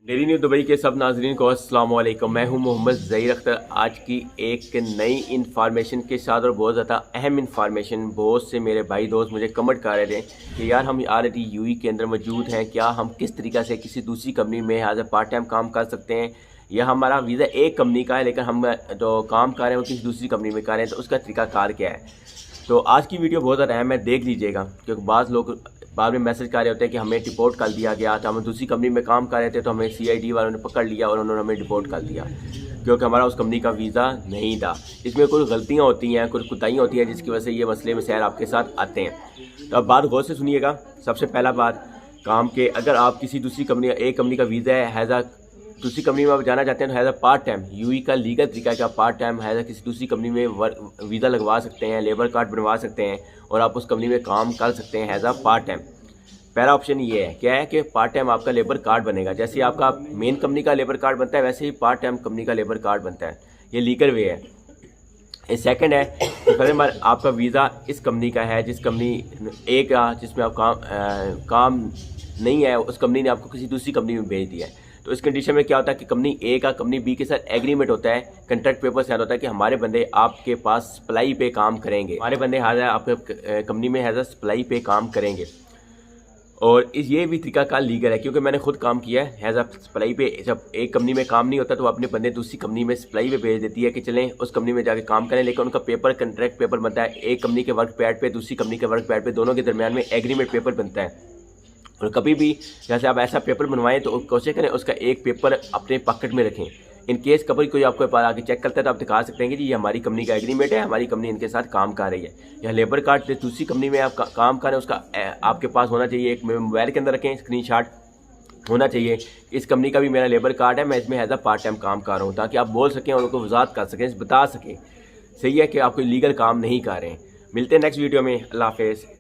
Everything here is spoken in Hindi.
डेली न्यूज़ दुबई के सब नाजरीन को अस्सलाम वालेकुम। मैं हूं मोहम्मद ज़हीर अख्तर। आज की एक नई इन्फॉर्मेशन के साथ और बहुत ज़्यादा अहम इन्फॉर्मेशन। बहुत से मेरे भाई दोस्त मुझे कमेंट कर रहे थे कि यार हम ऑलरेडी यूएई के अंदर मौजूद हैं, क्या हम किस तरीक़ा से किसी दूसरी कंपनी में एज ए पार्ट टाइम काम कर सकते हैं, या हमारा वीज़ा एक कंपनी का है लेकिन हम जो काम कर रहे हैं वो किसी दूसरी कंपनी में कर रहे हैं, तो उसका तरीक़ाकार क्या है। तो आज की वीडियो बहुत ज़्यादा अहम है, देख लीजिएगा, क्योंकि बाज़ लोग बाद में मैसेज कर रहे होते हैं कि हमें डिपोर्ट कर दिया गया था, हम दूसरी कंपनी में काम कर रहे थे तो हमें सीआईडी वालों ने पकड़ लिया और उन्होंने हमें डिपोर्ट कर दिया क्योंकि हमारा उस कंपनी का वीज़ा नहीं था। इसमें कुछ गलतियाँ होती हैं, कुछ कुताहियाँ होती हैं, जिसकी वजह से ये मसले मसाइल आपके साथ आते हैं। तो अब बात गौर से सुनिएगा। सबसे पहला बात काम के, अगर आप किसी दूसरी कंपनी एक कंपनी का वीज़ा है हैज़ दूसरी कंपनी में आप जाना चाहते हैं तो has a part time, UAE का लीगल तरीका है कि आप पार्ट टाइम हैज़ किसी दूसरी कंपनी में वीज़ा लगवा सकते हैं, लेबर कार्ड बनवा सकते हैं और आप उस कंपनी में काम कर सकते हैं हैज़ अ पार्ट टाइम। पहला ऑप्शन ये है, क्या है कि पार्ट टाइम आपका लेबर कार्ड बनेगा। जैसे आपका मेन कंपनी का लेबर कार्ड बनता है वैसे ही पार्ट टाइम कंपनी का लेबर कार्ड बनता है। ये लीगल वे है। ये सेकंड है कि फर्स्ट आपका वीज़ा इस कंपनी का है, जिस कंपनी एक जिसमें आप काम नहीं है उस कंपनी ने आपको किसी दूसरी कंपनी में भेज दिया है। तो इस कंडीशन में क्या होता है कि कंपनी ए का कंपनी बी के साथ एग्रीमेंट होता है, कंट्रैक्ट पेपर साइन होता है कि हमारे बंदे आपके पास सप्लाई पे काम करेंगे, हमारे बंदे आपके कंपनी में हैज़ सप्लाई पे काम करेंगे। और ये भी तरीका का लीगल है, क्योंकि मैंने खुद काम किया है हैज़ सप्लाई पे। जब एक कंपनी में काम नहीं होता तो अपने बंदे दूसरी कंपनी में सप्लाई पे भेज देती है कि चलें उस कंपनी में जाके काम करें, लेकिन उनका पेपर कंट्रैक्ट पेपर बनता है एक कंपनी के वर्क पैड पे, दूसरी कंपनी के वर्क पैड पे, दोनों के दरमियान में एग्रीमेंट पेपर बनता है। और कभी भी जैसे आप ऐसा पेपर बनवाएं तो कोशिश करें उसका एक पेपर अपने पॉकेट में रखें। इन केस कभी कोई आपको पास आके चेक करता है तो आप दिखा सकते हैं कि जी ये हमारी कंपनी का एग्रीमेंट है, हमारी कंपनी इनके साथ काम कर रही है। या लेबर कार्ड दूसरी कंपनी में आप काम कर रहे हैं उसका आपके पास होना चाहिए, एक मोबाइल के अंदर रखें, स्क्रीनशॉट होना चाहिए। इस कंपनी का भी मेरा लेबर कार्ड है, मैं इसमें एज अ पार्ट टाइम काम कर रहा हूँ, ताकि आप बोल सकें और उनको वजाहत कर सकें, बता सकें सही है कि आप कोई लीगल काम नहीं कर रहे हैं। मिलते हैं नेक्स्ट वीडियो में। अल्लाह हाफिज़।